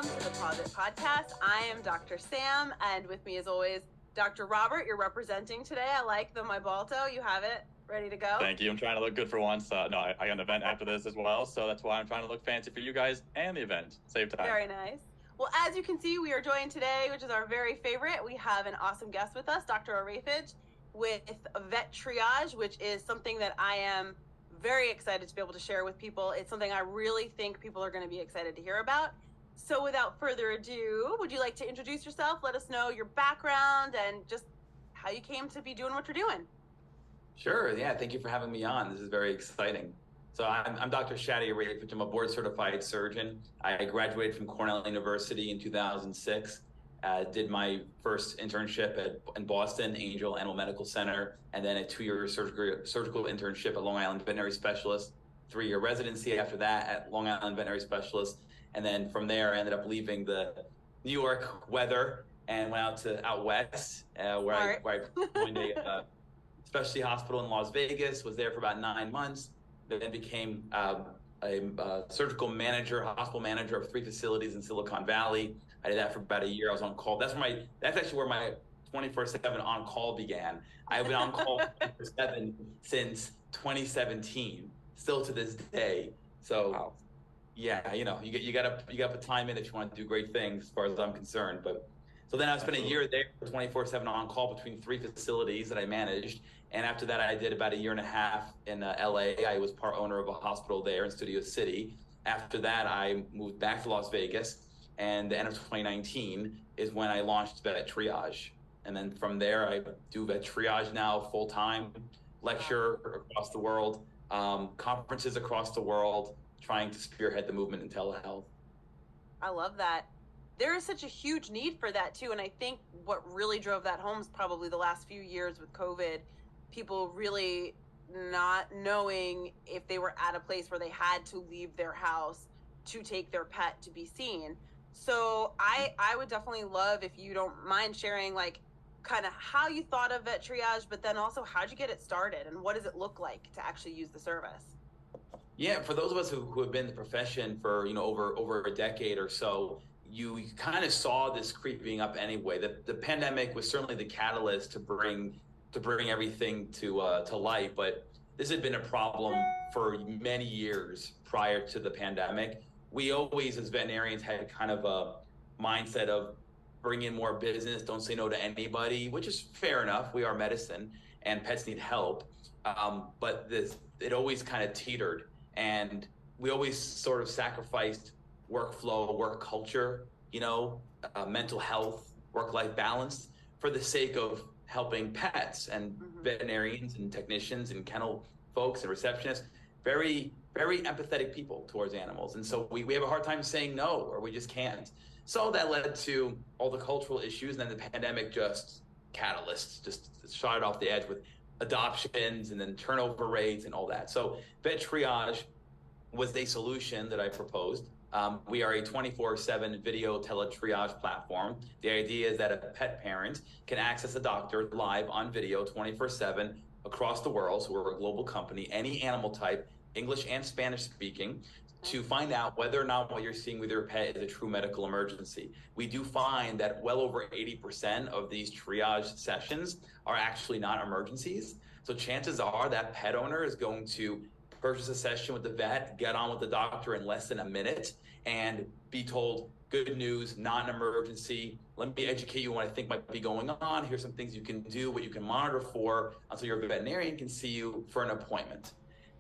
to the Posit Podcast. I am Dr. Sam, and with me as always, Dr. Robert. You're representing today. I like the MyBalto. You have it ready to go? Thank you. I'm trying to look good for once. I got an event after this as well, so that's why I'm trying to look fancy for you guys and the event. Save time. Very nice. Well, as you can see, we are joined today, which is our very favorite. We have an awesome guest with us, Dr. Ireifej, with VetTriage, which is something that I am very excited to be able to share with people. It's something I really think people are going to be excited to hear about. So without further ado, would you like to introduce yourself? Let us know your background and just how you came to be doing what you're doing. Sure. Yeah. Thank you for having me on. This is very exciting. So I'm Dr. Shadi Ireifej. I'm a board certified surgeon. I graduated from Cornell University in 2006. Did my first internship in Boston, Angel Animal Medical Center, and then a 2-year surgical internship at Long Island Veterinary Specialist, 3-year residency after that at Long Island Veterinary Specialist. And then from there, I ended up leaving the New York weather and went out west, where I joined a specialty hospital in Las Vegas, was there for about 9 months, then became a surgical manager, hospital manager of 3 facilities in Silicon Valley. I did that for about a year. I was on call. That's actually where my 24/7 on call began. I've been on call 24/7 since 2017, still to this day. So, wow. Yeah, you gotta put time in if you want to do great things, as far as I'm concerned. But so then I spent a year there, 24/7 on call between 3 facilities that I managed. And after that, I did about a year and a half in LA. I was part owner of a hospital there in Studio City. After that, I moved back to Las Vegas. And the end of 2019 is when I launched VetTriage. And then from there, I do VetTriage now full time, lecture across the world, conferences across the world, trying to spearhead the movement in telehealth. I love that. There is such a huge need for that too. And I think what really drove that home is probably the last few years with COVID, people really not knowing if they were at a place where they had to leave their house to take their pet to be seen. So I would definitely love if you don't mind sharing like kind of how you thought of VetTriage, but then also how'd you get it started and what does it look like to actually use the service? Yeah, for those of us who have been in the profession for over a decade or so, you kind of saw this creeping up anyway. The pandemic was certainly the catalyst to bring everything to light, but this had been a problem for many years prior to the pandemic. We always, as veterinarians, had kind of a mindset of bring in more business, don't say no to anybody, which is fair enough. We are medicine and pets need help. But it always kind of teetered. And we always sort of sacrificed workflow, work culture, mental health, work-life balance for the sake of helping pets and veterinarians and technicians and kennel folks and receptionists, very, very empathetic people towards animals. And so we have a hard time saying no, or we just can't. So that led to all the cultural issues. And then the pandemic just shot it off the edge with adoptions and then turnover rates and all that. So VetTriage was a solution that I proposed. We are a 24/7 video teletriage platform. The idea is that a pet parent can access a doctor live on video 24/7 across the world. So we're a global company, any animal type, English and Spanish speaking, to find out whether or not what you're seeing with your pet is a true medical emergency. We do find that well over 80% of these triage sessions are actually not emergencies. So chances are that pet owner is going to purchase a session with the vet, get on with the doctor in less than a minute, and be told, good news, not an emergency. Let me educate you on what I think might be going on. Here's some things you can do, what you can monitor for, until your veterinarian can see you for an appointment.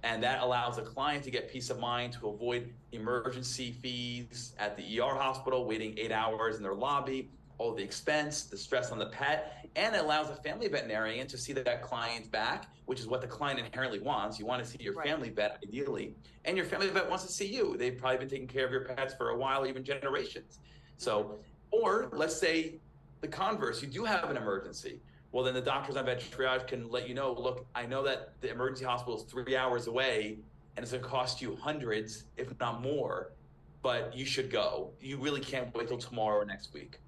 And that allows the client to get peace of mind, to avoid emergency fees at the ER hospital, waiting 8 hours in their lobby, all the expense, the stress on the pet, and it allows a family veterinarian to see that client back, which is what the client inherently wants. You want to see your family vet ideally, and your family vet wants to see you. They've probably been taking care of your pets for a while, even generations. So, or let's say the converse, you do have an emergency. Well, then the doctors on VetTriage can let you know, look, I know that the emergency hospital is 3 hours away and it's going to cost you hundreds, if not more, but you should go. You really can't wait till tomorrow or next week.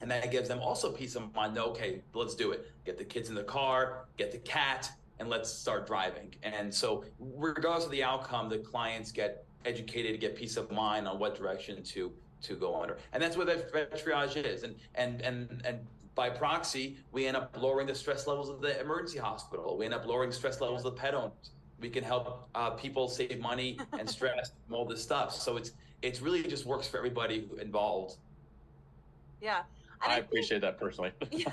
And that gives them also peace of mind. Okay, let's do it. Get the kids in the car, get the cat, and let's start driving. And so regardless of the outcome, the clients get educated, get peace of mind on what direction to to go under. And that's what VetTriage is. And by proxy, we end up lowering the stress levels of the emergency hospital. We end up lowering stress levels of the pet owners. We can help people save money and stress from all this stuff. So it's really just works for everybody involved. Yeah. I appreciate that personally. Yeah,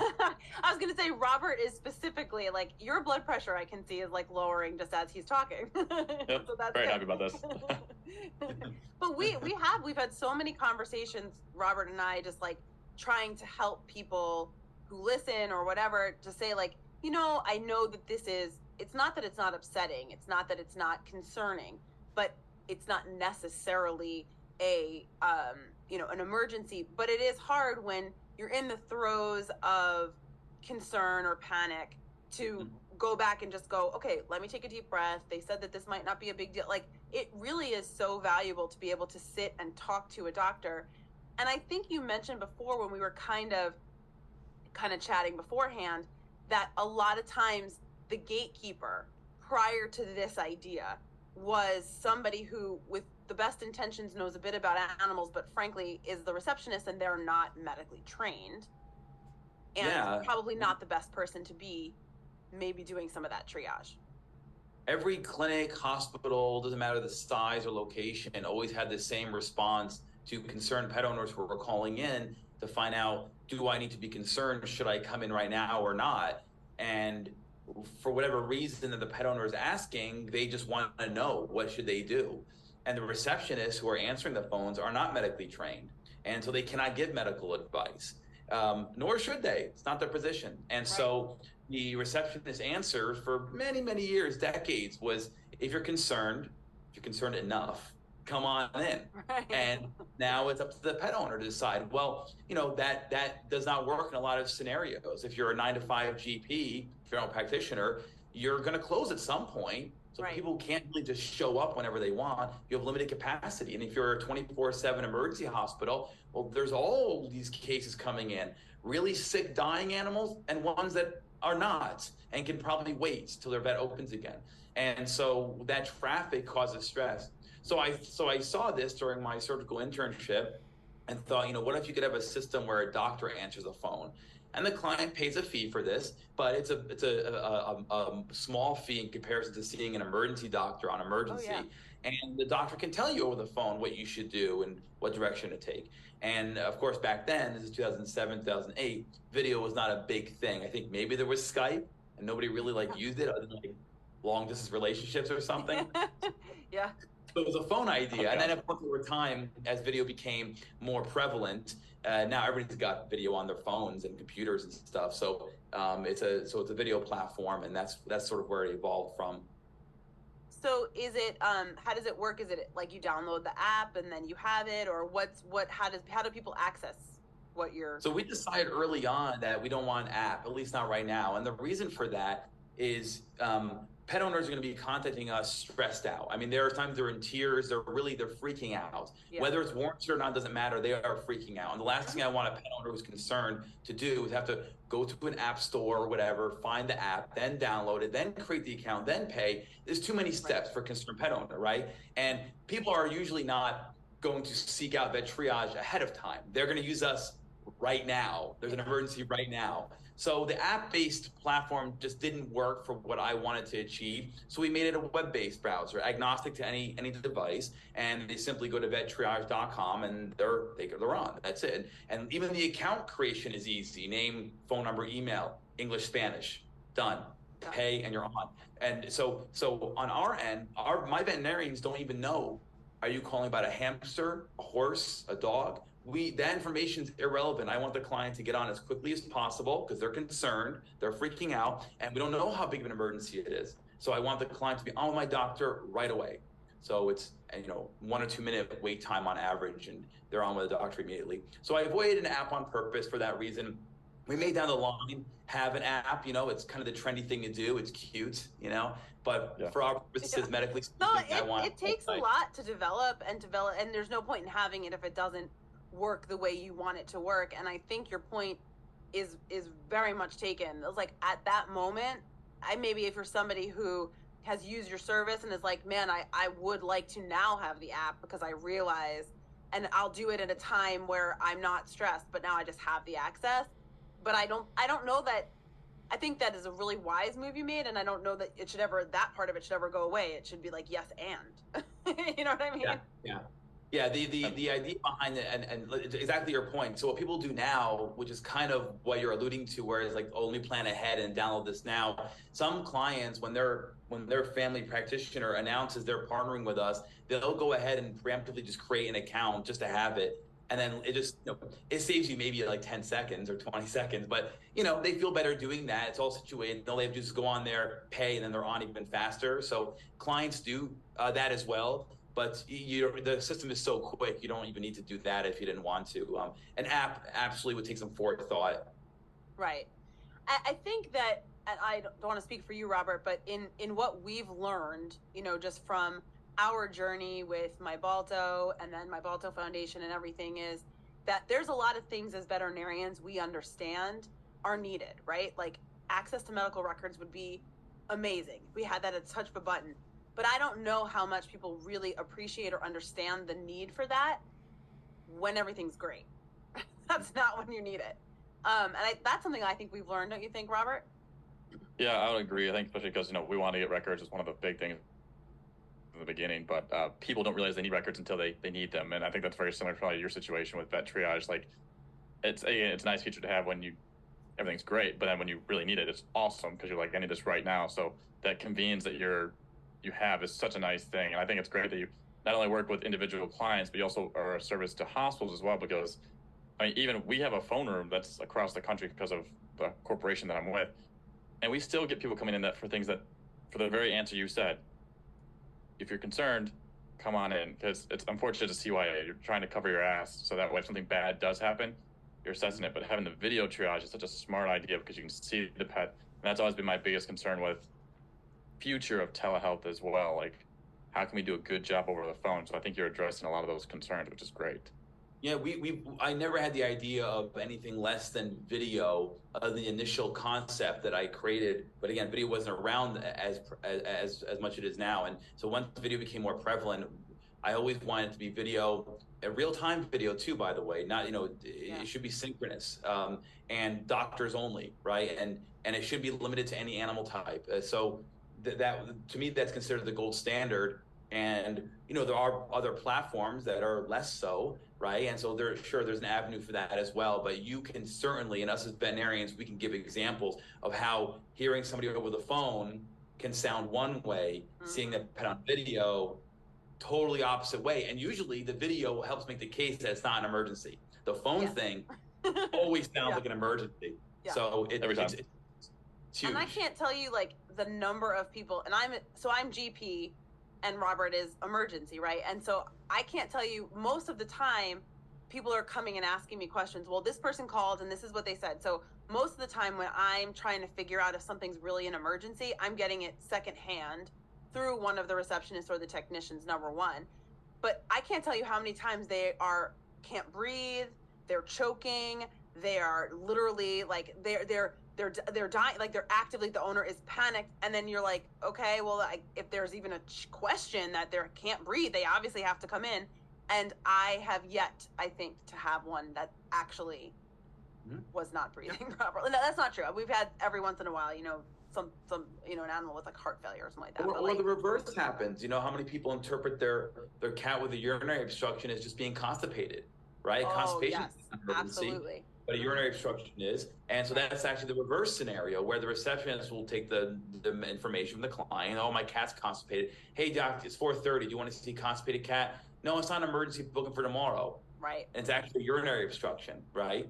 I was going to say, Robert is specifically like, your blood pressure I can see is like lowering just as he's talking. Yep, so that's very good. happy about this. But we've had so many conversations, Robert and I, just like trying to help people who listen or whatever, to say like, I know that it's not that it's not upsetting, it's not that it's not concerning, but it's not necessarily an emergency. But it is hard when you're in the throes of concern or panic to go back and just go, okay, let me take a deep breath. They said that this might not be a big deal. Like, it really is so valuable to be able to sit and talk to a doctor. And I think you mentioned before, when we were kind of chatting beforehand, that a lot of times the gatekeeper prior to this idea was somebody who, with the best intentions, knows a bit about animals, but frankly is the receptionist, and they're not medically trained, and probably not the best person to be maybe doing some of that triage. Every clinic, hospital, doesn't matter the size or location, always had the same response to concerned pet owners who were calling in to find out, do I need to be concerned? Should I come in right now or not? And for whatever reason that the pet owner is asking, they just want to know, what should they do? And the receptionists who are answering the phones are not medically trained, and so they cannot give medical advice, nor should they. It's not their position. And so the receptionist answer for many, many years, decades, was, if you're concerned enough, come on in. Right. And now it's up to the pet owner to decide. Well, that does not work in a lot of scenarios. If you're a 9-to-5 GP, general practitioner, you're going to close at some point. So people can't really just show up whenever they want. You have limited capacity. And if you're a 24/7 emergency hospital, well, there's all these cases coming in, really sick, dying animals, and ones that are not and can probably wait till their vet opens again. And so that traffic causes stress. So I saw this during my surgical internship and thought, what if you could have a system where a doctor answers a phone? And the client pays a fee for this, but it's a small fee in comparison to seeing an emergency doctor on emergency. Oh, yeah. And the doctor can tell you over the phone what you should do and what direction to take. And of course, back then, this is 2007, 2008, video was not a big thing. I think maybe there was Skype and nobody really used it, other than long distance relationships or something. Yeah. So it was a phone idea. And then of course, over time, as video became more prevalent, now everybody's got video on their phones and computers and stuff. So it's a video platform, and that's sort of where it evolved from. So is it how does it work? Is it like you download the app and then you have it, or how do people access what you're? So we decided early on that we don't want an app, at least not right now. And the reason for that is pet owners are going to be contacting us stressed out. I mean, there are times they're in tears. They're freaking out. Yeah. Whether it's warranted or not doesn't matter. They are freaking out. And the last thing I want a pet owner who's concerned to do is have to go to an app store or whatever, find the app, then download it, then create the account, then pay. There's too many steps for a concerned pet owner, right? And people are usually not going to seek out VetTriage ahead of time. They're going to use us right now. There's an emergency right now. So the app-based platform just didn't work for what I wanted to achieve. So we made it a web-based browser, agnostic to any device, and they simply go to vettriage.com and they're on. That's it. And even the account creation is easy. Name, phone number, email, English, Spanish, done. Pay and you're on. And so on our end, my veterinarians don't even know, are you calling about a hamster, a horse, a dog? That information's irrelevant. I want the client to get on as quickly as possible because they're concerned, they're freaking out, and we don't know how big of an emergency it is. So I want the client to be on with my doctor right away. So it's 1 or 2 minute wait time on average, and they're on with the doctor immediately. So I avoided an app on purpose for that reason. We may down the line have an app, it's kind of the trendy thing to do. It's cute, but for our purposes, medically speaking, it takes a lot to develop, and there's no point in having it if it doesn't work the way you want it to work. And I think your point is very much taken. It's like, at that moment, maybe if you're somebody who has used your service and is like, man, I would like to now have the app, because I realize and I'll do it at a time where I'm not stressed, but now I just have the access. But I don't know that, I think that is a really wise move you made, and I don't know that it should ever, that part of it should ever go away. It should be like, yes, and. You know what I mean? Yeah, the idea behind it, and exactly your point. So what people do now, which is kind of what you're alluding to, where it's like, oh, let me plan ahead and download this now. Some clients, when their family practitioner announces they're partnering with us, they'll go ahead and preemptively just create an account just to have it. And then it just, it saves you maybe like 10 seconds or 20 seconds, but they feel better doing that. It's all situated. All they have to do is go on there, pay, and then they're on even faster. So clients do that as well. But the system is so quick, you don't even need to do that if you didn't want to. An app absolutely would take some forethought. Right. I think that, and I don't want to speak for you, Robert, but in what we've learned, just from our journey with MyBalto and then MyBalto Foundation and everything, is that there's a lot of things as veterinarians we understand are needed, right? Like access to medical records would be amazing. We had that at the touch of a button. But I don't know how much people really appreciate or understand the need for that when everything's great. That's not when you need it. And that's something I think we've learned, don't you think, Robert? Yeah, I would agree. I think especially because, we want to get records is one of the big things in the beginning, but people don't realize they need records until they need them. And I think that's very similar to probably your situation with VetTriage. Like, it's a nice feature to have when everything's great, but then when you really need it, it's awesome because you're like, I need this right now. So that convenience that you have is such a nice thing. And I think it's great that you not only work with individual clients, but you also are a service to hospitals as well, because even we have a phone room that's across the country because of the corporation that I'm with. And we still get people coming in that for things that, for the very answer you said, if you're concerned, come on in, because it's unfortunate to see why you're trying to cover your ass. So that way, if something bad does happen, you're assessing it. But having the video triage is such a smart idea because you can see the pet. And that's always been my biggest concern with future of telehealth as well. Like, how can we do a good job over the phone? So I think you're addressing a lot of those concerns, which is great. Yeah, I never had the idea of anything less than video, the initial concept that I created. But again, video wasn't around as much as it is now. And so once video became more prevalent, I always wanted it to be video, a real-time video too, by the way. Not, it should be synchronous, and doctors only, right? And it should be limited to any animal type. So that to me, that's considered the gold standard. And there are other platforms that are less so, right? And so there's an avenue for that as well. But you can certainly, and us as veterinarians, we can give examples of how hearing somebody over the phone can sound one way, seeing the pet on video totally opposite way. And usually the video helps make the case that it's not an emergency. The phone thing always sounds like an emergency. So every time. It's huge. And I can't tell you like the number of people, and I'm GP and Robert is emergency, right? And so I can't tell you, most of the time people are coming and asking me questions. Well, this person called and this is what they said. So most of the time when I'm trying to figure out if something's really an emergency, I'm getting it secondhand through one of the receptionists or the technicians, number one. But I can't tell you how many times they can't breathe, they're choking, they are literally like they're dying, like they're actively, the owner is panicked, and then you're like, okay, well, if there's even a question that they can't breathe, they obviously have to come in. And I have yet, I think, to have one that actually was not breathing properly. No, that's not true. We've had every once in a while, some an animal with like heart failure or something like that. Or the reverse happens. How many people interpret their cat with a urinary obstruction as just being constipated, right? Constipation is an emergency, absolutely. But a urinary obstruction is. And so that's actually the reverse scenario where the receptionist will take the information from the client. Oh, my cat's constipated. Hey, doc, it's 4:30. Do you want to see constipated cat? No, it's not an emergency. Booking for tomorrow. Right. And it's actually urinary obstruction, right?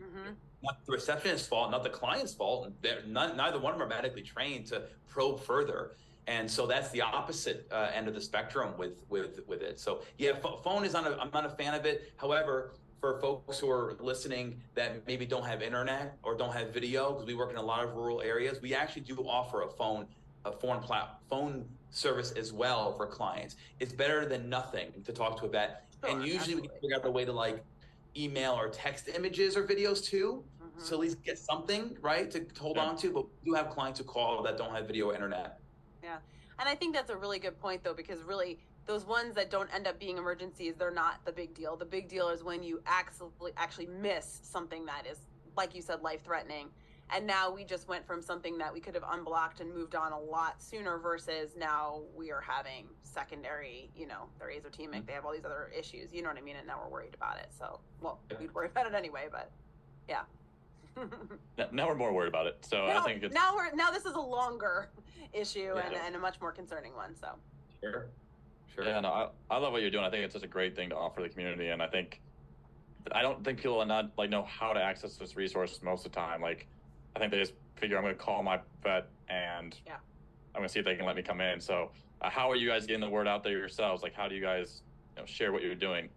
Not the receptionist's fault, not the client's fault. Neither one of them are medically trained to probe further. And so that's the opposite end of the spectrum with it. So yeah, phone is I'm not a fan of it. However, for folks who are listening that maybe don't have internet or don't have video, because we work in a lot of rural areas, we actually do offer a phone service as well for clients. It's better than nothing to talk to a vet. Sure, and usually absolutely. we can figure out a way to like email or text images or videos too. So at least get something, right, to hold on to. But we do have clients who call that don't have video or internet. Yeah. And I think that's a really good point, though, because really those ones that don't end up being emergencies, they're not the big deal. The big deal is when you actually miss something that is, like you said, life-threatening. And now we just went from something that we could have unblocked and moved on a lot sooner versus now we are having secondary, they're azotemic, they have all these other issues, you know what I mean? And now we're worried about it. So, well, we'd worry about it anyway, but yeah. Now we're more worried about it. So I think it's... Now this is a longer issue and a much more concerning one, so. Sure. Yeah, no, I love what you're doing. I think it's such a great thing to offer the community, and I don't think people know how to access this resource most of the time. Like, I think they just figure I'm going to call my vet and I'm going to see if they can let me come in. So how are you guys getting the word out there yourselves? Like, how do you guys share what you're doing?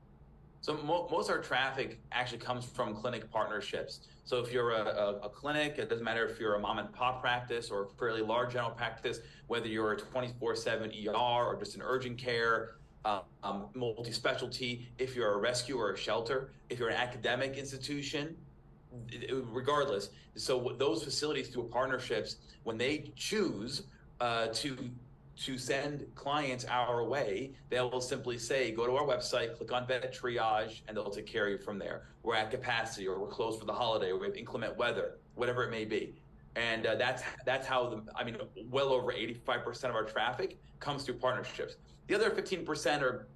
So most of our traffic actually comes from clinic partnerships. So if you're a clinic, it doesn't matter if you're a mom and pop practice or a fairly large general practice, whether you're a 24/7 ER or just an urgent care, multi-specialty, if you're a rescue or a shelter, if you're an academic institution, regardless. So those facilities through partnerships, when they choose to send clients our way, they'll simply say, go to our website, click on VetTriage, and they'll take care of you from there. We're at capacity, or we're closed for the holiday, or we have inclement weather, whatever it may be. And that's how well over 85% of our traffic comes through partnerships. The other 15% are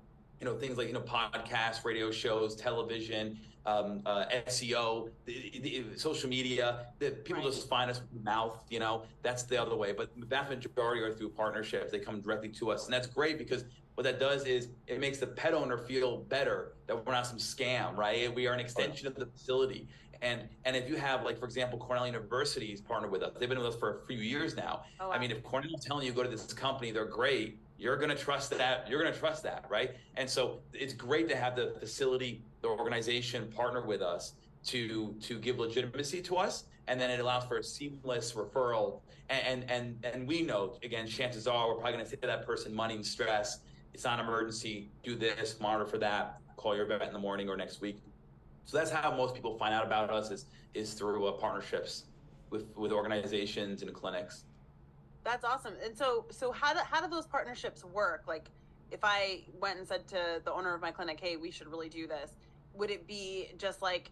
things like podcasts, radio shows, television, SEO, the social media. That people just find us with mouth. That's the other way. But the vast majority are through partnerships. They come directly to us, and that's great because what that does is it makes the pet owner feel better that we're not some scam, right? We are an extension of the facility. And if you have, like, for example, Cornell University is partnered with us. They've been with us for a few years now. Oh, wow. If Cornell's telling you go to this company, they're great, you're going to trust that. You're going to trust that, right? And so it's great to have the facility, the organization partner with us to give legitimacy to us. And then it allows for a seamless referral. And we know, again, chances are we're probably going to save that person money and stress. It's not an emergency. Do this, monitor for that, call your vet in the morning or next week. So that's how most people find out about us is through partnerships with organizations and clinics. That's awesome. And so how do those partnerships work? Like, if I went and said to the owner of my clinic, hey, we should really do this, would it be just like,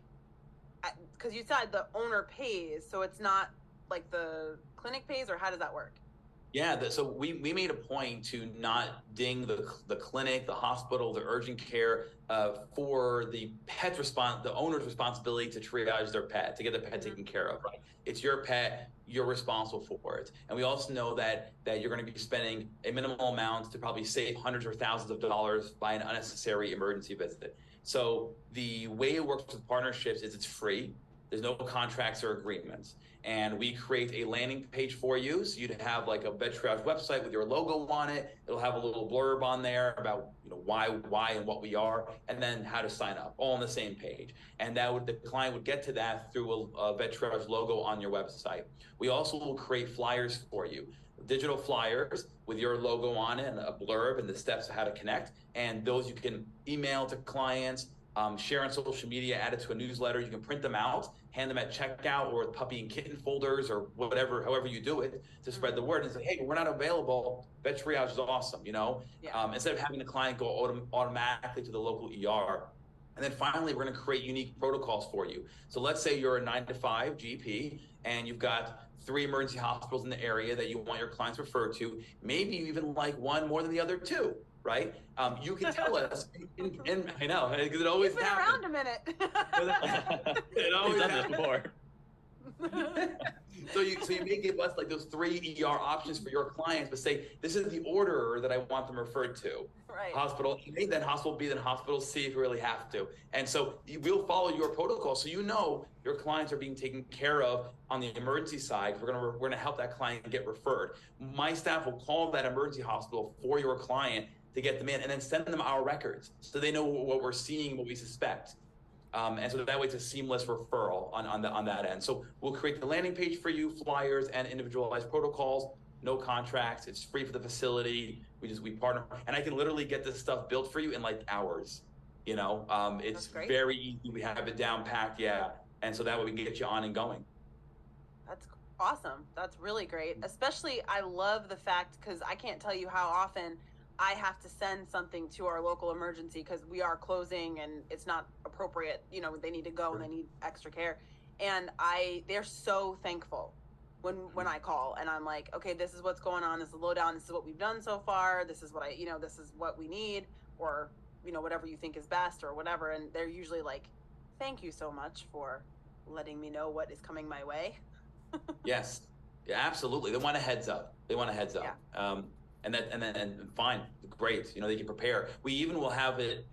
because you said the owner pays, so it's not like the clinic pays, or how does that work? Yeah, so we made a point to not ding the clinic, the hospital, the urgent care for the the owner's responsibility to triage their pet, to get the pet taken care of. Right? It's your pet, you're responsible for it. And we also know that you're going to be spending a minimal amount to probably save hundreds or thousands of dollars by an unnecessary emergency visit. So the way it works with partnerships is it's free. There's no contracts or agreements. And we create a landing page for you. So you'd have like a VetTriage website with your logo on it. It'll have a little blurb on there about why and what we are, and then how to sign up, all on the same page. And the client would get to that through a VetTriage logo on your website. We also will create flyers for you, digital flyers with your logo on it and a blurb and the steps of how to connect. And those you can email to clients, share on social media, add it to a newsletter. You can print them out, hand them at checkout or with puppy and kitten folders or whatever, however you do it to spread the word and say, hey, we're not available. VetTriage is awesome, instead of having the client go automatically to the local ER. And then finally, we're going to create unique protocols for you. So let's say you're a 9-to-5 GP and you've got 3 emergency hospitals in the area that you want your clients referred to. Maybe you even like one more than the other 2. Right? You can tell us, and I know, because it always happens. You've been around a minute. It always done this before. So you may give us like those 3 ER options for your clients, but say, this is the order that I want them referred to. Right. Hospital A, then hospital B, then hospital C if you really have to. And so we'll follow your protocol so your clients are being taken care of on the emergency side. We're gonna help that client get referred. My staff will call that emergency hospital for your client to get them in, and then send them our records so they know what we're seeing, what we suspect. And so that way it's a seamless referral on that end. So we'll create the landing page for you, flyers and individualized protocols, no contracts. It's free for the facility. We partner, and I can literally get this stuff built for you in like hours. It's very easy. We have it down packed. Yeah. And so that way we can get you on and going. That's awesome. That's really great. Especially, I love the fact, because I can't tell you how often I have to send something to our local emergency because we are closing and it's not appropriate, you know, they need to go and they need extra care. And they're so thankful when I call and I'm like, okay, this is what's going on, this is the lowdown, this is what we've done so far, this is what this is what we need, or whatever you think is best or whatever. And they're usually like, thank you so much for letting me know what is coming my way. Yes, yeah, absolutely. They want a heads up. Yeah. And fine, great. They can prepare. We even will have it.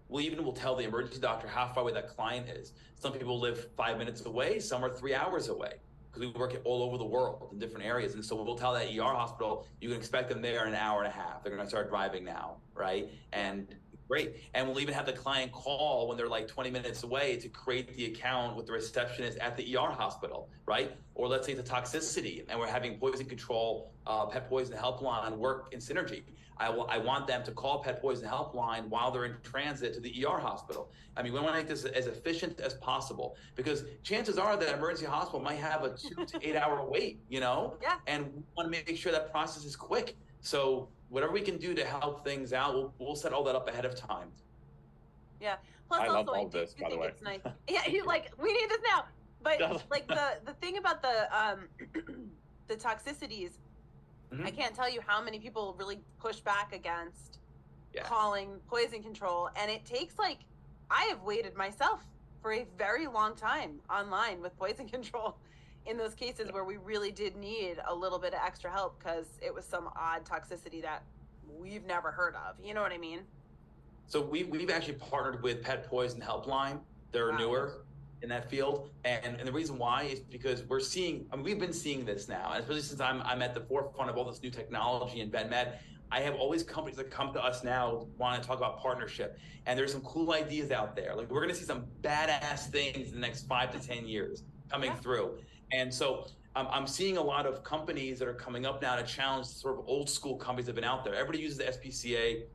We'll tell the emergency doctor how far away that client is. Some people live 5 minutes away. Some are 3 hours away because we work all over the world in different areas. And so we'll tell that ER hospital, you can expect them there in an hour and a half. They're going to start driving now, right? And great. And we'll even have the client call when they're like 20 minutes away to create the account with the receptionist at the ER hospital, right? Or let's say it's a toxicity and we're having poison control, pet poison helpline work in synergy. I want them to call pet poison helpline while they're in transit to the ER hospital. I mean, we want to make this as efficient as possible because chances are that emergency hospital might have a 2 to 8 hour wait, Yeah. And we want to make sure that process is quick. So whatever we can do to help things out, we'll set all that up ahead of time. Yeah. Plus, I also, love all this, by the way. It's nice. Yeah, we need this now. But like the thing about the the toxicities, I can't tell you how many people really push back against calling poison control, and it takes I have waited myself for a very long time online with poison control in those cases where we really did need a little bit of extra help because it was some odd toxicity that we've never heard of. You know what I mean? So we've actually partnered with Pet Poison Helpline. They're newer in that field, and the reason why is because we've been seeing this now, and especially since I'm at the forefront of all this new technology in vet med. I have always companies that come to us now want to talk about partnership, and there's some cool ideas out there. Like we're going to see some badass things in the next 5 to 10 years coming through. And so I'm seeing a lot of companies that are coming up now to challenge sort of old school companies that have been out there. Everybody uses the SPCA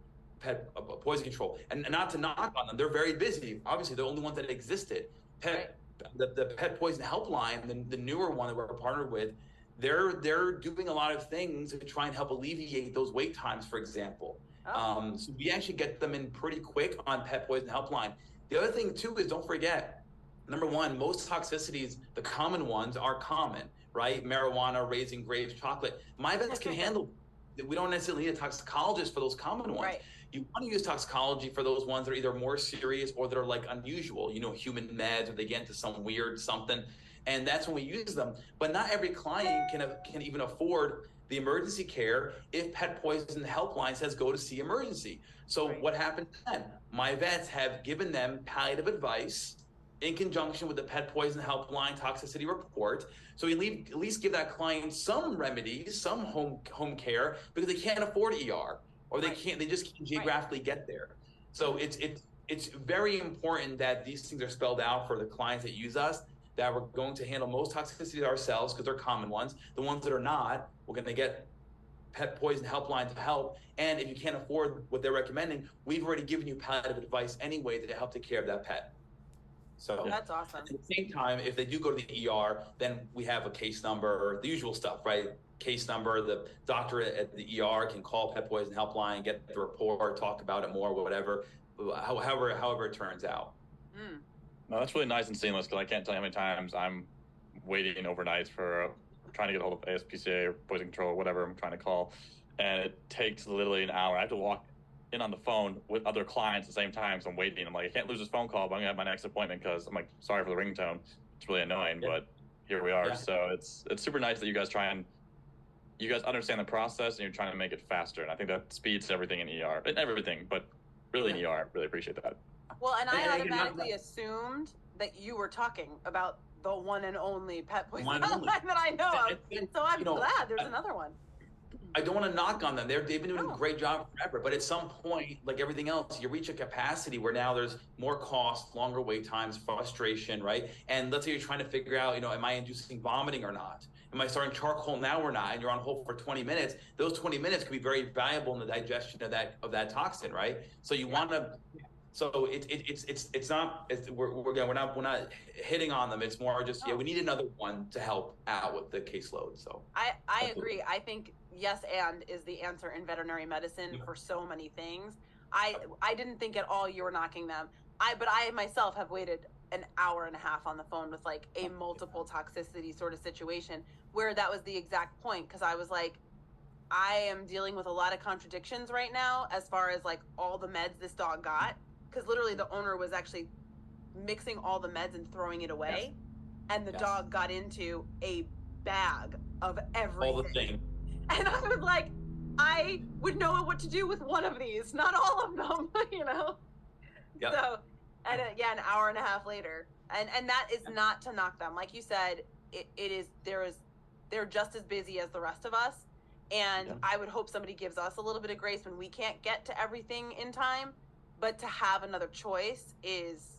pet poison control, and not to knock on them, they're very busy. Obviously, they're the only ones that existed. The Pet Poison Helpline, the newer one that we're partnered with, they're doing a lot of things to try and help alleviate those wait times, for example. So we actually get them in pretty quick on Pet Poison Helpline. The other thing too is don't forget, number one, most toxicities, the common ones are common, right? Marijuana, raisin, grapes, chocolate. MyVets can handle. We don't necessarily need a toxicologist for those common ones. Right. You want to use toxicology for those ones that are either more serious or that are like unusual, human meds, or they get into some weird something. And that's when we use them. But not every client can even afford the emergency care if Pet Poison Helpline says go to see emergency. So what happens then? My vets have given them palliative advice in conjunction with the Pet Poison Helpline toxicity report. So we at least give that client some remedies, some home care, because they can't afford ER, or they just can't geographically get there. So it's very important that these things are spelled out for the clients that use us, that we're going to handle most toxicities ourselves because they're common ones. The ones that are not, we're going to get Pet Poison Helpline to help. And if you can't afford what they're recommending, we've already given you palliative advice anyway to help take care of that pet. So that's awesome. At the same time, if they do go to the ER, then we have a case number, the usual stuff, right? Case number, the doctor at the ER can call Pet Poison Helpline, get the report, talk about it more, whatever, however it turns out. No, that's really nice and seamless, because I can't tell you how many times I'm waiting overnight for trying to get a hold of ASPCA or poison control or whatever I'm trying to call, and it takes literally an hour. I have to walk in on the phone with other clients at the same time, so I'm waiting. I'm like, I can't lose this phone call, but I'm gonna have my next appointment, because I'm like, sorry for the ringtone. It's really annoying, but here we are. Yeah. So it's super nice that you guys understand the process and you're trying to make it faster. And I think that speeds everything in ER, and everything, but really in ER. Really appreciate that. Well, and I automatically assumed that you were talking about the one and only Pet Poison Helpline that I know of. So I'm glad there's another one. I don't want to knock on them. They've been doing a great job forever. But at some point, like everything else, you reach a capacity where now there's more cost, longer wait times, frustration, right? And let's say you're trying to figure out, am I inducing vomiting or not? Am I starting charcoal now or not? And you're on hold for 20 minutes. Those 20 minutes could be very valuable in the digestion of that toxin, right? So you want to So it's not we're not hitting on them. It's more just No. we need another one to help out with the caseload. So I agree. I think yes and is the answer in veterinary medicine for so many things. I didn't think at all you were knocking them. But I myself have waited an hour and a half on the phone with like a multiple toxicity sort of situation where that was the exact point, because I was like, I am dealing with a lot of contradictions right now as far as like all the meds this dog got, because literally the owner was actually mixing all the meds and throwing it away, and the dog got into a bag of everything. all the things. And I was like, I would know what to do with one of these, not all of them, you know? Yep. So, and an hour and a half later. And that is not to knock them. Like you said, they're just as busy as the rest of us. And I would hope somebody gives us a little bit of grace when we can't get to everything in time. But to have another choice is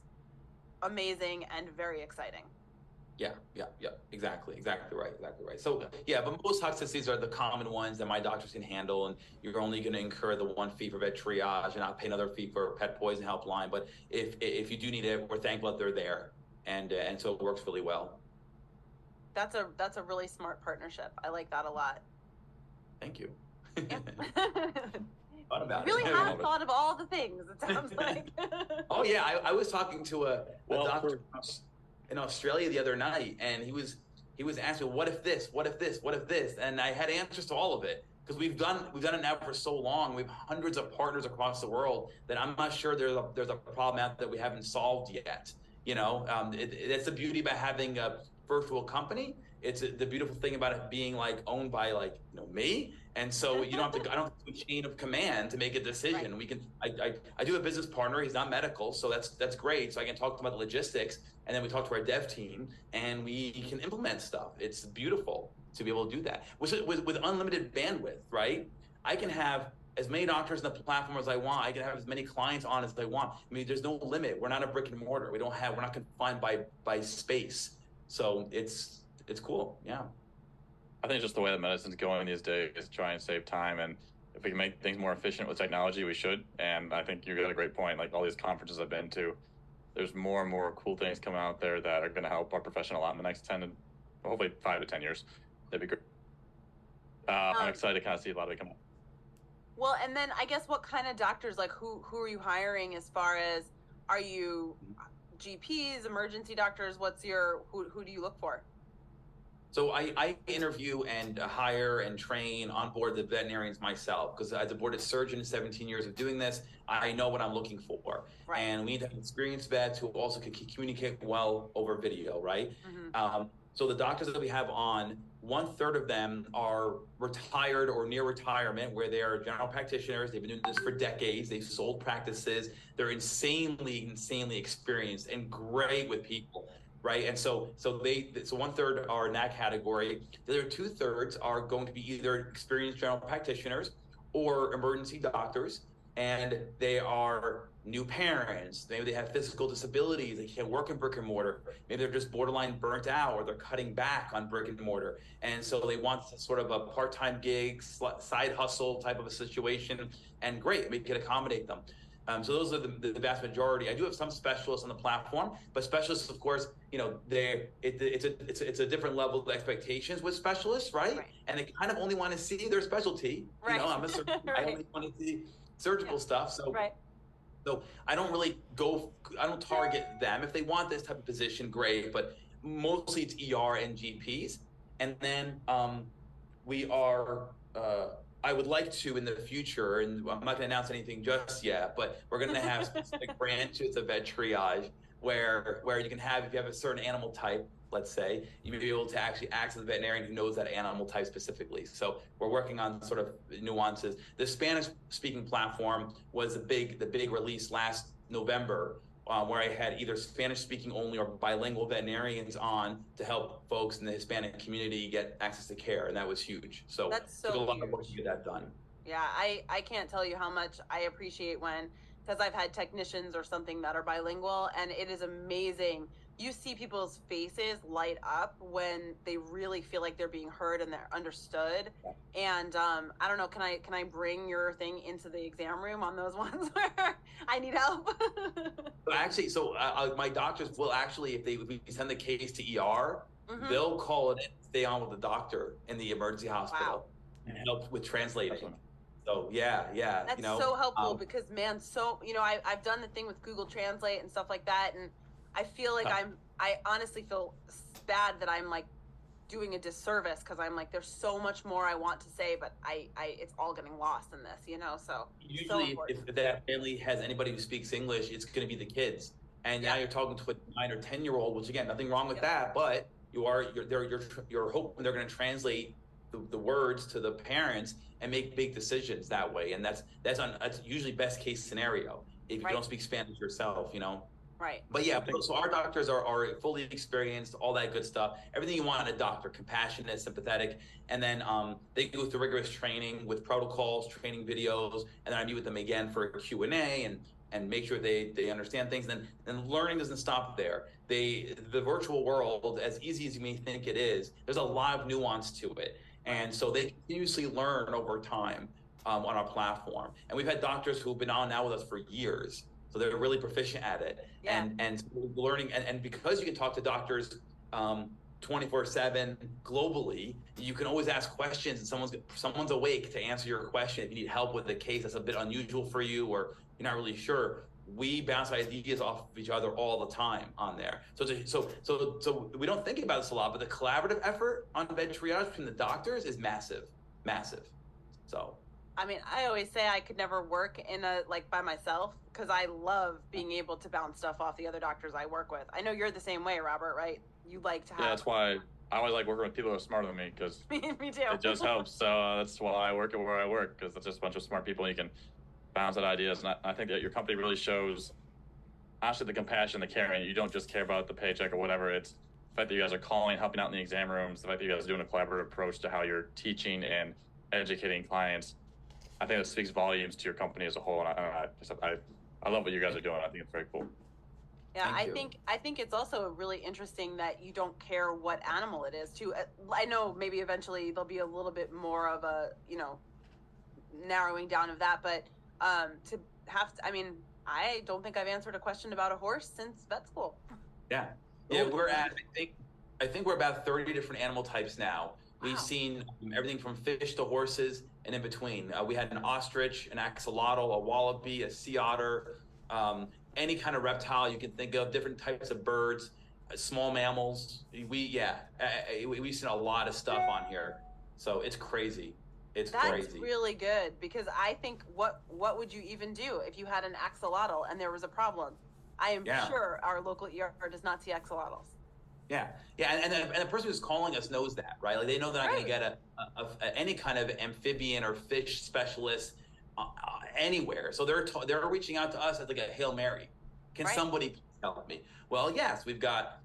amazing and very exciting. Yeah, exactly right. So but most toxicities are the common ones that my doctors can handle, and you're only going to incur the one fee for VetTriage and not pay another fee for pet poison helpline. But if you do need it, we're thankful that they're there, and so it works really well. That's a really smart partnership. I like that a lot. Thank you. Thought about really have thought of all the things, it sounds like. Oh yeah, I was talking to a doctor in Australia the other night, and he was asking, what if this, and I had answers to all of it, because we've done it now for so long. We have hundreds of partners across the world that I'm not sure there's a problem out that we haven't solved yet. That's the beauty about having a virtual company. It's the beautiful thing about it being like owned by me, and so you don't have to. I don't have to do a chain of command to make a decision. Right. We can. I do a business partner. He's not medical, so that's great. So I can talk to him about the logistics, and then we talk to our dev team, and we can implement stuff. It's beautiful to be able to do that with unlimited bandwidth, right? I can have as many doctors in the platform as I want. I can have as many clients on as I want. I mean, there's no limit. We're not a brick and mortar. We're not confined by space. So it's cool. Yeah. I think just the way that medicine's going these days is try and save time, and if we can make things more efficient with technology, we should. And I think you got a great point. Like all these conferences I've been to, there's more and more cool things coming out there that are going to help our profession a lot in the next 10 to hopefully 5 to 10 years. That'd be great. I'm excited to kind of see a lot of it come out. Well, and then I guess what kind of doctors, like who are you hiring as far as, are you GPs, emergency doctors? Who do you look for? So I interview and hire and train onboard the veterinarians myself, because as a boarded surgeon, 17 years of doing this, I know what I'm looking for. Right. And we need to have experienced vets who also can communicate well over video, right? Mm-hmm. So the doctors that we have on, 1/3 of them are retired or near retirement, where they are general practitioners. They've been doing this for decades. They've sold practices. They're insanely experienced and great with people. Right, and so 1/3 are in that category. The other 2/3 are going to be either experienced general practitioners or emergency doctors, and they are new parents. Maybe they have physical disabilities. They can't work in brick and mortar. Maybe they're just borderline burnt out, or they're cutting back on brick and mortar, and so they want sort of a part-time gig, side hustle type of a situation. And great, we can accommodate them. So those are the vast majority. I do have some specialists on the platform, but specialists, of course, it's a different level of expectations with specialists, right? And they kind of only want to see their specialty. Right. I'm a surgeon. I only want to see surgical stuff. So, so I don't target them. If they want this type of position, great. But mostly it's ER and GPs. And then we are. I would like to in the future, and I'm not going to announce anything just yet, but we're going to have specific branches of VetTriage where you can have, if you have a certain animal type, let's say, you may be able to actually access a veterinarian who knows that animal type specifically. So we're working on sort of nuances. The Spanish-speaking platform was the big release last November, where I had either Spanish-speaking only or bilingual veterinarians on to help folks in the Hispanic community get access to care, and that was huge. So that's so took a lot huge. of work to get that done. Yeah, I can't tell you how much I appreciate because I've had technicians or something that are bilingual, and it is amazing you see people's faces light up when they really feel like they're being heard and they're understood. And I don't know, can I bring your thing into the exam room on those ones where I need help? My doctors will actually, if we send the case to ER, Mhm. they'll call it and stay on with the doctor in the emergency hospital Wow. and help with translating. So yeah, That's so helpful because man, so I've done the thing with Google Translate and stuff like that, and I feel like I honestly feel bad that I'm like doing a disservice because I'm like there's so much more I want to say, but I it's all getting lost in this. So usually so if that family has anybody who speaks English, it's going to be the kids. And now you're talking to a 9 or 10-year-old, which again, nothing wrong with that, but you're hoping they're going to translate the words to the parents and make big decisions that way. And that's usually best case scenario if you don't speak Spanish yourself. Right. But yeah, so our doctors are fully experienced, all that good stuff, everything you want in a doctor, compassionate, sympathetic. And then they go through rigorous training with protocols, training videos, and then I meet with them again for a Q&A and make sure they understand things. And then learning doesn't stop there. The virtual world, as easy as you may think it is, there's a lot of nuance to it. And so they continuously learn over time on our platform. And we've had doctors who've been on now with us for years. So they're really proficient at it. Yeah. And learning, and because you can talk to doctors 24/7 globally, you can always ask questions and someone's awake to answer your question. If you need help with a case that's a bit unusual for you or you're not really sure, we bounce ideas off of each other all the time on there. So we don't think about this a lot, but the collaborative effort on VetTriage between the doctors is massive. So I mean, I always say I could never work by myself because I love being able to bounce stuff off the other doctors I work with. I know you're the same way, Robert, right? You like to have. Yeah, that's why I always like working with people who are smarter than me because Me too. it just helps. So that's why I work at where I work because it's just a bunch of smart people and you can bounce out ideas. And I think that your company really shows actually the compassion, the caring. You don't just care about the paycheck or whatever. It's the fact that you guys are calling, helping out in the exam rooms, the fact that you guys are doing a collaborative approach to how you're teaching and educating clients. I think that speaks volumes to your company as a whole, and I love what you guys are doing. I think it's very cool. Yeah, I think it's also really interesting that you don't care what animal it is too. I know maybe eventually there'll be a little bit more of a narrowing down of that, but I don't think I've answered a question about a horse since vet school. Yeah, I think we're about 30 different animal types now. We've seen everything from fish to horses and in between. We had an ostrich, an axolotl, a wallaby, a sea otter, any kind of reptile you can think of, different types of birds, small mammals. We've seen a lot of stuff on here. So it's crazy. That's crazy. Really good because I think what would you even do if you had an axolotl and there was a problem? I am sure our local ER does not see axolotls. Yeah, and the person who's calling us knows that, right? Like they know they're not going to get any kind of amphibian or fish specialist anywhere. So they're reaching out to us as like a Hail Mary. Can somebody please help me? Well, yes, we've got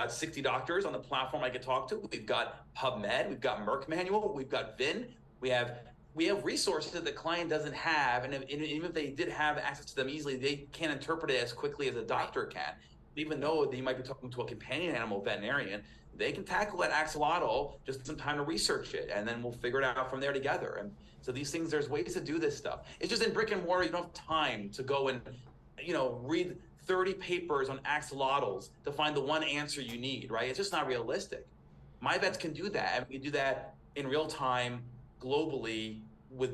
60 doctors on the platform I could talk to. We've got PubMed, we've got Merck Manual, we've got VIN. We have resources that the client doesn't have, and even if they did have access to them easily, they can't interpret it as quickly as a doctor can. Even though you might be talking to a companion animal veterinarian, they can tackle that axolotl, just some time to research it, and then we'll figure it out from there together. And so these things, there's ways to do this stuff. It's just in brick and mortar, you don't have time to go and, read 30 papers on axolotls to find the one answer you need, right? It's just not realistic. My vets can do that, and we do that in real time, globally,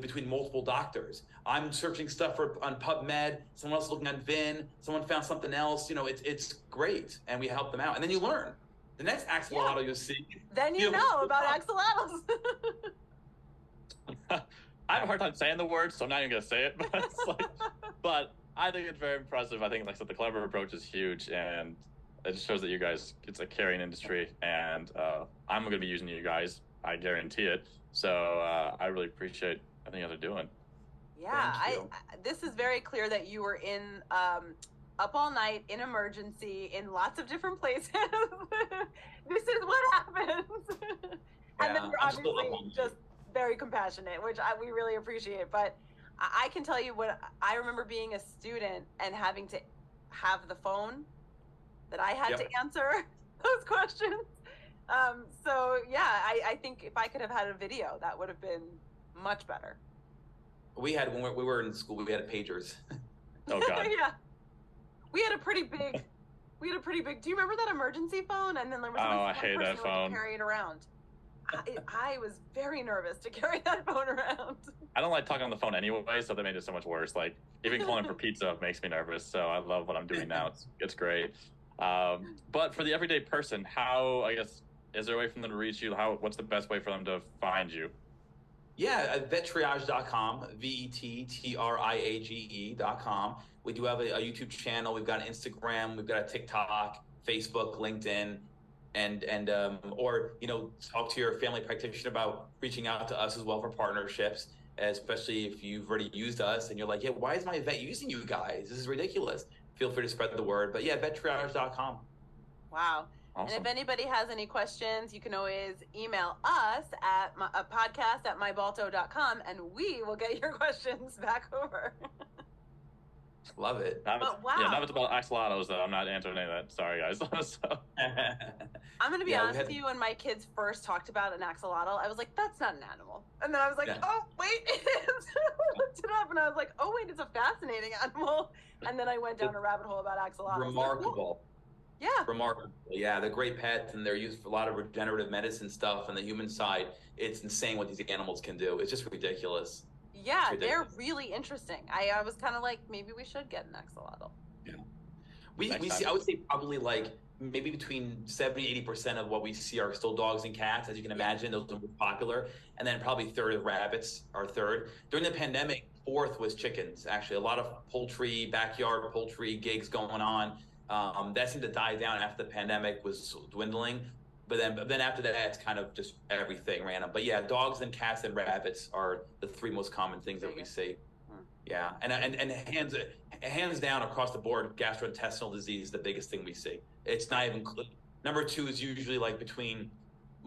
between multiple doctors. I'm searching stuff on PubMed, someone else looking on VIN, someone found something else. It's great, and we help them out. And then you learn. The next axolotl you'll see. Then you know about axolotls. I have a hard time saying the word, so I'm not even going to say it. But I think it's very impressive. I think, like I said, the collaborative approach is huge, and it just shows that you guys, it's a caring industry, and I'm going to be using you guys. I guarantee it. So I really appreciate everything you guys are doing. Yeah, this is very clear that you were in up all night in emergency in lots of different places. This is what happens. And then you're obviously just very compassionate, which we really appreciate. But I can tell you what I remember being a student and having to have the phone that I had Yep. to answer those questions. So yeah, I think if I could have had a video, that would have been much better. We had, when we were in school, we had pagers. Oh God. Yeah, we had a pretty big. Do you remember that emergency phone? And then there was I one hate person that who had phone. to carry it around. I was very nervous to carry that phone around. I don't like talking on the phone anyway, so that made it so much worse. Like even calling for pizza makes me nervous. So I love what I'm doing now. It's great. But for the everyday person, how, I guess, is there a way for them to reach you? What's the best way for them to find you? Yeah, at VetTriage.com, VetTriage.com. We do have a YouTube channel. We've got an Instagram. We've got a TikTok, Facebook, LinkedIn, and or talk to your family practitioner about reaching out to us as well for partnerships. Especially if you've already used us and you're like, yeah, why is my vet using you guys? This is ridiculous. Feel free to spread the word. But yeah, VetTriage.com. Wow. Awesome. And if anybody has any questions, you can always email us at a podcast at mybalto.com, and we will get your questions back over. Love it. But wow. Yeah, now it's about axolotls, though. I'm not answering any of that. Sorry, guys. So. I'm going to be honest with you. When my kids first talked about an axolotl, I was like, that's not an animal. And then I was like, oh, wait, it is. I looked it up, and I was like, oh, wait, it's a fascinating animal. And then I went down a rabbit hole about axolotls. Remarkable. Yeah. Remarkable. Yeah, they're great pets, and they're used for a lot of regenerative medicine stuff. On the human side, it's insane what these animals can do. It's just ridiculous. Yeah, they're really interesting. I was kind of like, maybe we should get an axolotl. Yeah. We see, I would say probably like maybe between 70-80% of what we see are still dogs and cats, as you can imagine. Those are popular. And then probably third of rabbits are third. During the pandemic, fourth was chickens. Actually, a lot of poultry, backyard poultry gigs going on. That seemed to die down after the pandemic was dwindling. But then after that, it's kind of just everything random. But yeah, dogs and cats and rabbits are the three most common things that we see. Yeah, and hands down across the board, gastrointestinal disease is the biggest thing we see. It's not even number two is usually like between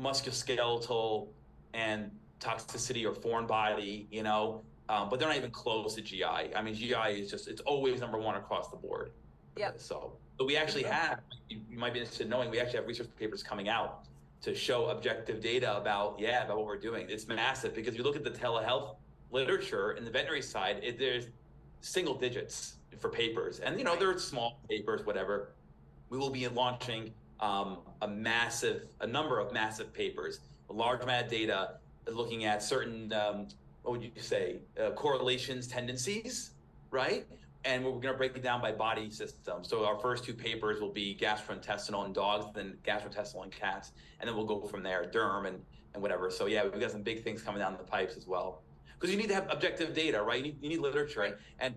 musculoskeletal and toxicity or foreign body, but they're not even close to GI. I mean, GI is it's always number one across the board. Yeah. So we actually have, you might be interested in knowing, we actually have research papers coming out to show objective data about what we're doing. It's massive because you look at the telehealth literature in the veterinary side, there's single digits for papers. And, there are small papers, whatever. We will be launching a number of massive papers, a large amount of data looking at certain, what would you say, correlations, tendencies, right? And we're going to break it down by body system. So our first two papers will be gastrointestinal in dogs, then gastrointestinal in cats, and then we'll go from there, derm and whatever. So yeah, we've got some big things coming down the pipes as well. Because you need to have objective data, right? You need literature. Right. And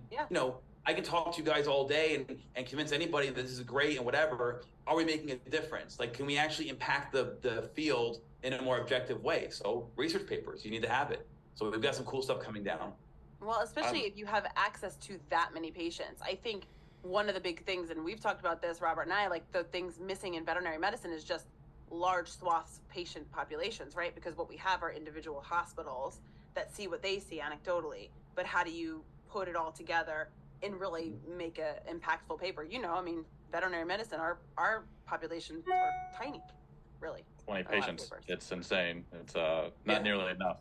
I can talk to you guys all day and convince anybody that this is great and whatever. Are we making a difference? Like, can we actually impact the field in a more objective way? So research papers, you need to have it. So we've got some cool stuff coming down. Well, especially if you have access to that many patients. I think one of the big things, and we've talked about this, Robert and I, like the things missing in veterinary medicine is just large swaths of patient populations, right? Because what we have are individual hospitals that see what they see anecdotally, but how do you put it all together and really make a impactful paper? Veterinary medicine, our populations are tiny, really. 20 patients. It's insane. It's not nearly enough.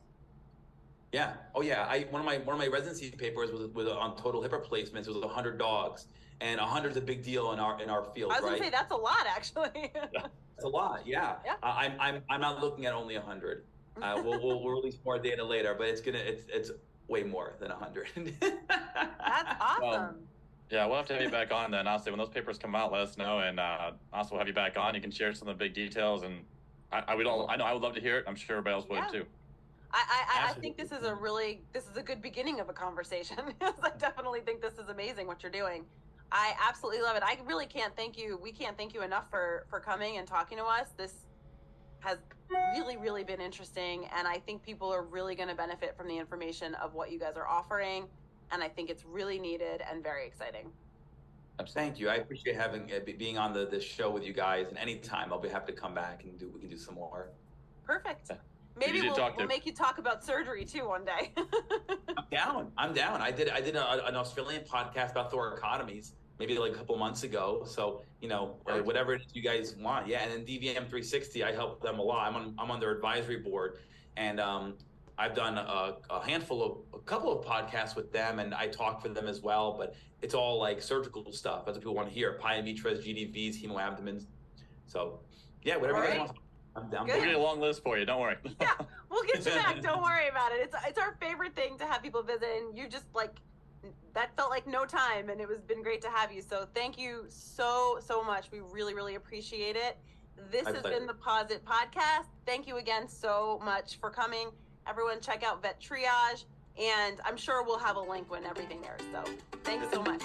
Yeah. Oh yeah. One of my residency papers was on total hip replacements. It was 100 dogs, and 100 is a big deal in our field. I was gonna say that's a lot, actually. It's a lot. Yeah. I'm not looking at only 100. We'll release more data later, but it's way more than 100. That's awesome. Yeah, we'll have to have you back on then. Honestly, when those papers come out, let us know, and also we'll have you back on. You can share some of the big details, and I know I would love to hear it. I'm sure everybody else would too. I think this is a good beginning of a conversation. I definitely think this is amazing what you're doing. I absolutely love it. I really can't thank you. We can't thank you enough for coming and talking to us. This has really, really been interesting. And I think people are really going to benefit from the information of what you guys are offering. And I think it's really needed and very exciting. Thank you. I appreciate being on this show with you guys. And anytime I'll be happy to come back and we can do some more. Perfect. Maybe we'll make you talk about surgery too one day. I'm down. I did an Australian podcast about thoracotomies. maybe like a couple months ago. So, whatever it is you guys want. Yeah. And then DVM 360, I help them a lot. I'm on their advisory board, and I've done a couple of podcasts with them, and I talk for them as well, but it's all like surgical stuff. That's what people want to hear. Pyometras, GDVs, hemoabdomens. So yeah, whatever you guys want. I'm down. We'll get a long list for you. Don't worry. Yeah, we'll get you back. Don't worry about it. It's our favorite thing to have people visit, and you just that felt like no time, and been great to have you. So thank you so much. We really, really appreciate it. This has been the Posit Podcast. Thank you again so much for coming. Everyone check out VetTriage, and I'm sure we'll have a link when everything airs. So thanks so much.